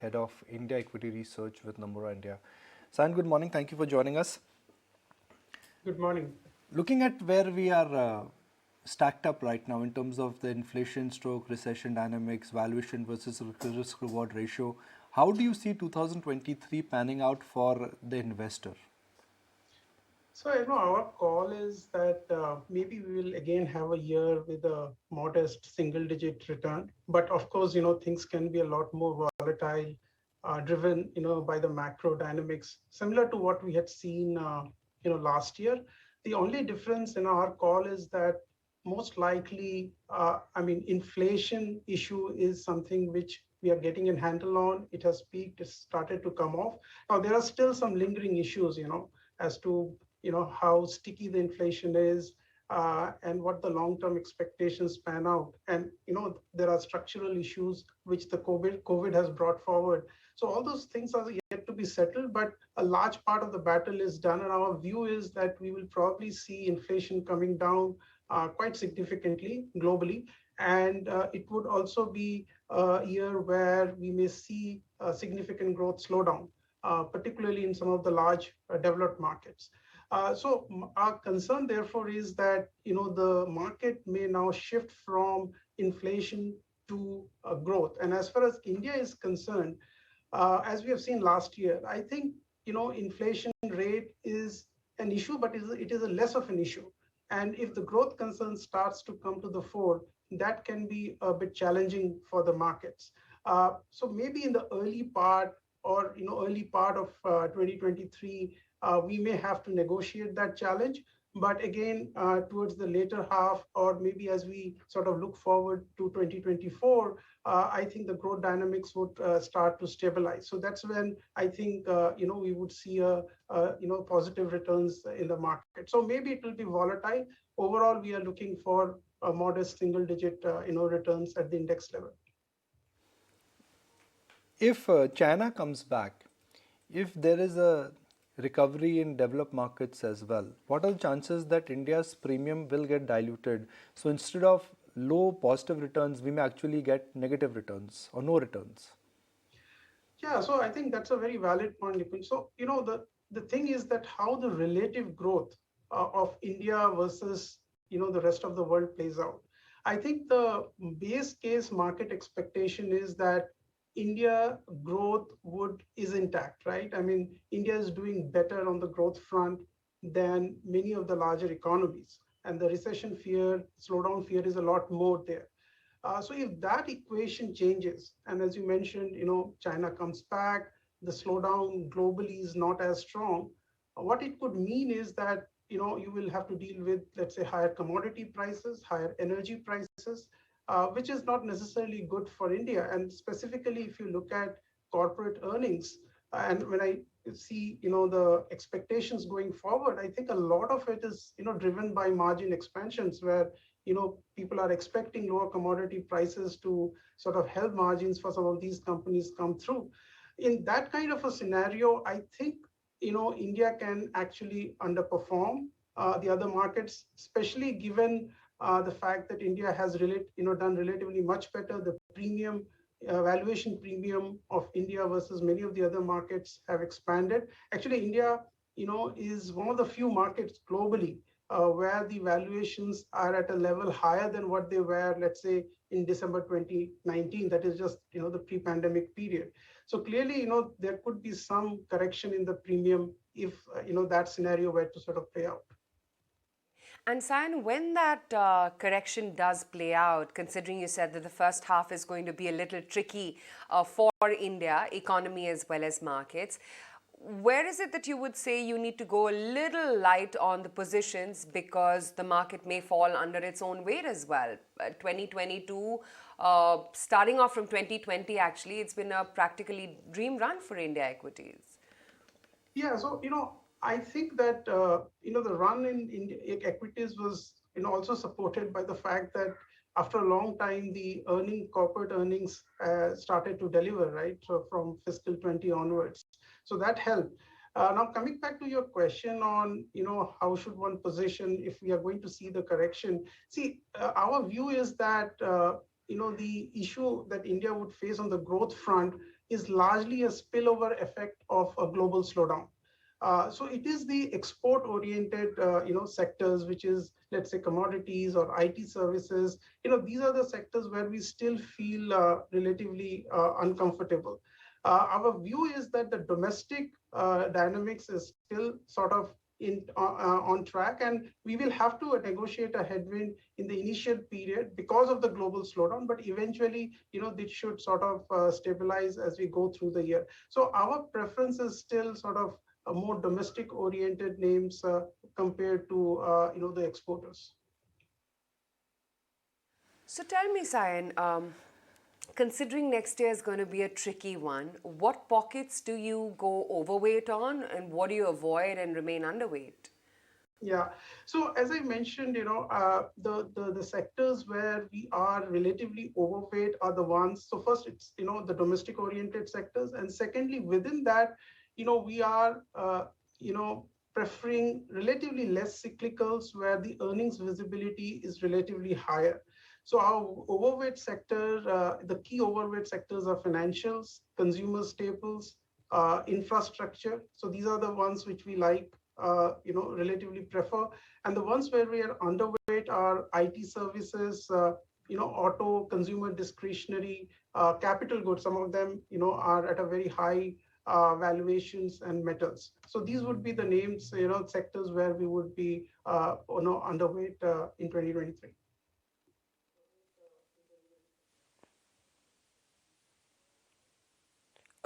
Head of India Equity Research with Nomura India. Saion, good morning. Thank you for joining us. Good morning. Looking at where we are stacked up right now in terms of the inflation stroke, recession dynamics, valuation versus risk reward ratio, how do you see 2023 panning out for the investor? So, our call is that maybe we will again have a year with a modest single digit return. But of course, things can be a lot more volatile, driven, by the macro dynamics, similar to what we had seen, last year. The only difference in our call is that most likely, inflation issue is something which we are getting a handle on. It has peaked, it's started to come off. Now, there are still some lingering issues, as to how sticky the inflation is, and what the long-term expectations pan out. And there are structural issues which the COVID has brought forward. So all those things are yet to be settled, but a large part of the battle is done. And our view is that we will probably see inflation coming down quite significantly globally. And it would also be a year where we may see a significant growth slowdown, particularly in some of the large developed markets. So our concern, therefore, is that the market may now shift from inflation to growth. And as far as India is concerned, as we have seen last year, I think inflation rate is an issue, but it is a less of an issue. And if the growth concern starts to come to the fore, that can be a bit challenging for the markets. So maybe in the early part early part of 2023, we may have to negotiate that challenge. But again, towards the later half, or maybe as we sort of look forward to 2024, I think the growth dynamics would start to stabilize. So that's when I think we would see a positive returns in the market. So maybe it will be volatile. Overall, we are looking for a modest single-digit returns at the index level. If China comes back, if there is a recovery in developed markets as well, what are the chances that India's premium will get diluted? So instead of low positive returns, we may actually get negative returns or no returns. Yeah, so I think that's a very valid point, Nipun. So, the thing is that how the relative growth of India versus, the rest of the world plays out. I think the base case market expectation is that India growth is intact, right? I mean, India is doing better on the growth front than many of the larger economies, and the recession fear, slowdown fear is a lot more there. So if that equation changes, and as you mentioned, China comes back, the slowdown globally is not as strong. What it could mean is that you will have to deal with, let's say, higher commodity prices, higher energy prices, which is not necessarily good for India. And specifically, if you look at corporate earnings, and when I see the expectations going forward, I think a lot of it is driven by margin expansions, where people are expecting lower commodity prices to sort of help margins for some of these companies come through. In that kind of a scenario, I think India can actually underperform the other markets, especially given the fact that India has done relatively much better. The premium valuation premium of India versus many of the other markets have expanded. Actually, India is one of the few markets globally where the valuations are at a level higher than what they were, let's say, in December 2019. That is just the pre-pandemic period. So clearly, there could be some correction in the premium if that scenario were to sort of play out. And Saion, when that correction does play out, considering you said that the first half is going to be a little tricky for India, economy as well as markets, where is it that you would say you need to go a little light on the positions because the market may fall under its own weight as well? 2022, starting off from 2020, actually, it's been a practically dream run for India equities. Yeah, so, I think that, the run in equities was, also supported by the fact that after a long time, the corporate earnings started to deliver, right? So from fiscal 20 onwards. So that helped. Now, coming back to your question on, how should one position if we are going to see the correction? See, our view is that, the issue that India would face on the growth front is largely a spillover effect of a global slowdown. So it is the export-oriented, sectors, which is, let's say, commodities or IT services. These are the sectors where we still feel relatively uncomfortable. Our view is that the domestic dynamics is still sort of on track, and we will have to negotiate a headwind in the initial period because of the global slowdown. But eventually, this should sort of stabilize as we go through the year. So our preference is still sort of more domestic oriented names compared to the exporters. So tell me, Saion, considering next year is going to be a tricky one, what pockets do you go overweight on and what do you avoid and remain underweight? Yeah. So as I mentioned, the sectors where we are relatively overweight are the ones. So first, it's the domestic oriented sectors, and secondly, within that, we are preferring relatively less cyclicals where the earnings visibility is relatively higher. So our overweight sector, the key overweight sectors are financials, consumer staples, infrastructure. So these are the ones which we like, relatively prefer. And the ones where we are underweight are IT services, auto, consumer discretionary, capital goods. Some of them, are at a very high valuations, and metals. So these would be the names, sectors where we would be, underweight in 2023.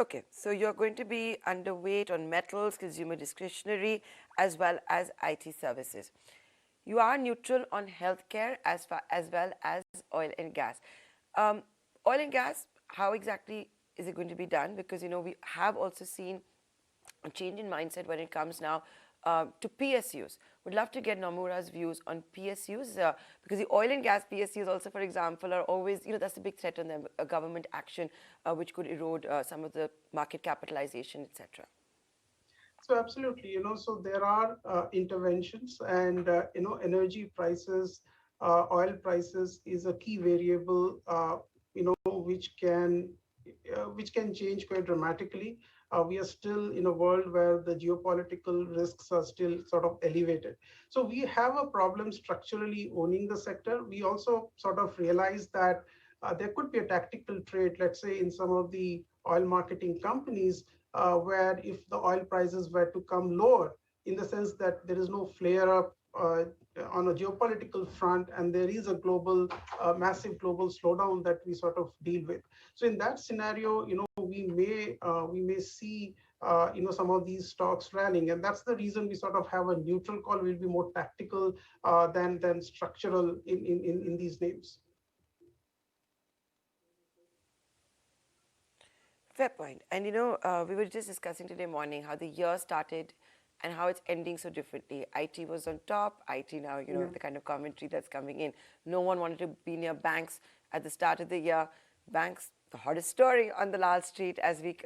Okay, so you're going to be underweight on metals, consumer discretionary, as well as IT services. You are neutral on healthcare as well as oil and gas. Oil and gas, how exactly is it going to be done? Because we have also seen a change in mindset when it comes now to PSUs. Would love to get Nomura's views on PSUs because the oil and gas PSUs also, for example, are always, that's a big threat on them, government action, which could erode some of the market capitalization, etc. So absolutely, so there are interventions, and energy prices, oil prices is a key variable, which can change quite dramatically. We are still in a world where the geopolitical risks are still sort of elevated. So we have a problem structurally owning the sector. We also sort of realize that there could be a tactical trade, let's say in some of the oil marketing companies, where if the oil prices were to come lower, in the sense that there is no flare up on a geopolitical front, and there is a massive global slowdown that we sort of deal with. So in that scenario, we may see some of these stocks rallying, and that's the reason we sort of have a neutral call. We'll be more tactical than structural in these names. Fair point. And we were just discussing today morning how the year started and how it's ending so differently. IT was on top. IT now, the kind of commentary that's coming in. No one wanted to be near banks at the start of the year. Banks, the hottest story on the Lal Street as we,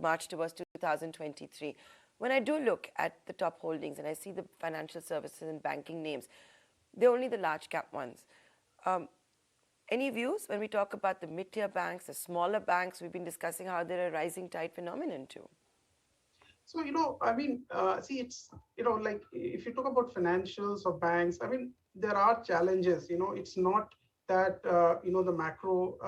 march towards 2023. When I do look at the top holdings and I see the financial services and banking names, they're only the large cap ones. Any views when we talk about the mid-tier banks, the smaller banks? We've been discussing how they're a rising tide phenomenon too. So, see, it's, like if you talk about financials or banks, there are challenges. It's not that, the macro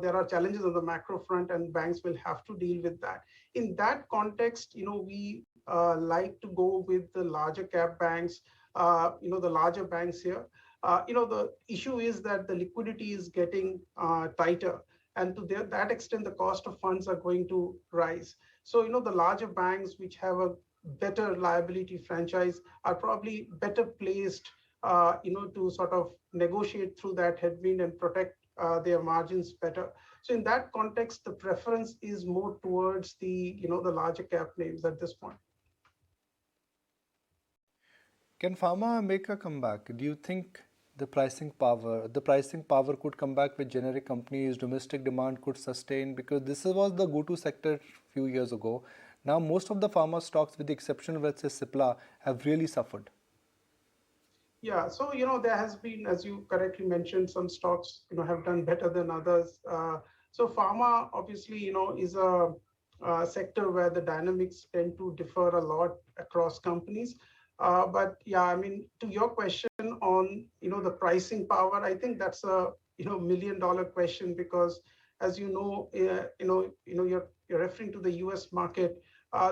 there are challenges on the macro front, and banks will have to deal with that. In that context, we like to go with the larger cap banks, the larger banks here. The issue is that the liquidity is getting tighter, and to that extent, the cost of funds are going to rise. So, the larger banks, which have a better liability franchise, are probably better placed, to sort of negotiate through that headwind and protect their margins better. So, in that context, the preference is more towards the larger cap names at this point. Can pharma make a comeback? Do you think the pricing power could come back with generic companies, domestic demand could sustain? Because this was the go-to sector a few years ago. Now most of the pharma stocks, with the exception of, let's say, Cipla, have really suffered. Yeah, so there has been, as you correctly mentioned, some stocks have done better than others. So pharma, obviously, is a sector where the dynamics tend to differ a lot across companies. But yeah, I mean, to your question on the pricing power, I think that's a $1 million question, because as you're referring to the U.S. market.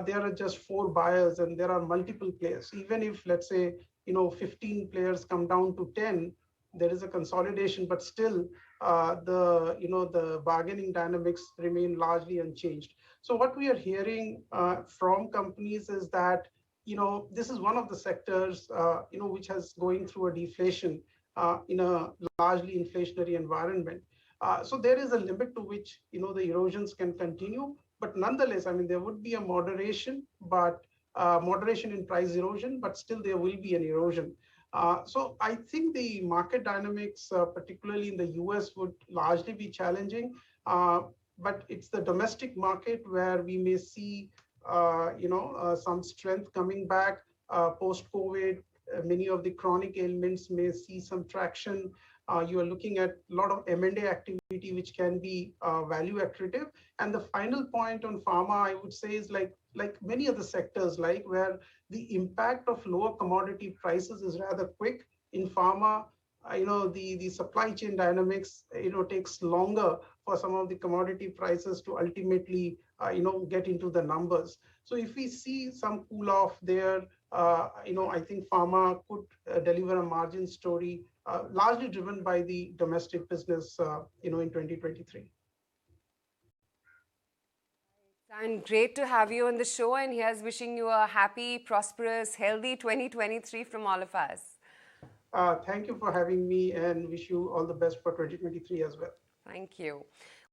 There are just four buyers and there are multiple players. Even if, let's say, 15 players come down to 10, there is a consolidation, but still the bargaining dynamics remain largely unchanged. So what we are hearing from companies is that this is one of the sectors which has going through a deflation in a largely inflationary environment. So there is a limit to which the erosions can continue, but nonetheless, I mean, there would be a moderation, but moderation in price erosion, but still there will be an erosion. So I think the market dynamics, particularly in the US, would largely be challenging. But it's the domestic market where we may see, some strength coming back post-COVID. Many of the chronic ailments may see some traction. You are looking at a lot of M&A activity, which can be value accretive. And the final point on pharma, I would say, is like many other sectors, like where the impact of lower commodity prices is rather quick. In pharma, the supply chain dynamics, takes longer for some of the commodity prices to ultimately, get into the numbers. So if we see some cool off there, I think pharma could deliver a margin story, largely driven by the domestic business, in 2023. And great to have you on the show, and here's wishing you a happy, prosperous, healthy 2023 from all of us. Thank you for having me, and wish you all the best for 2023 as well. Thank you.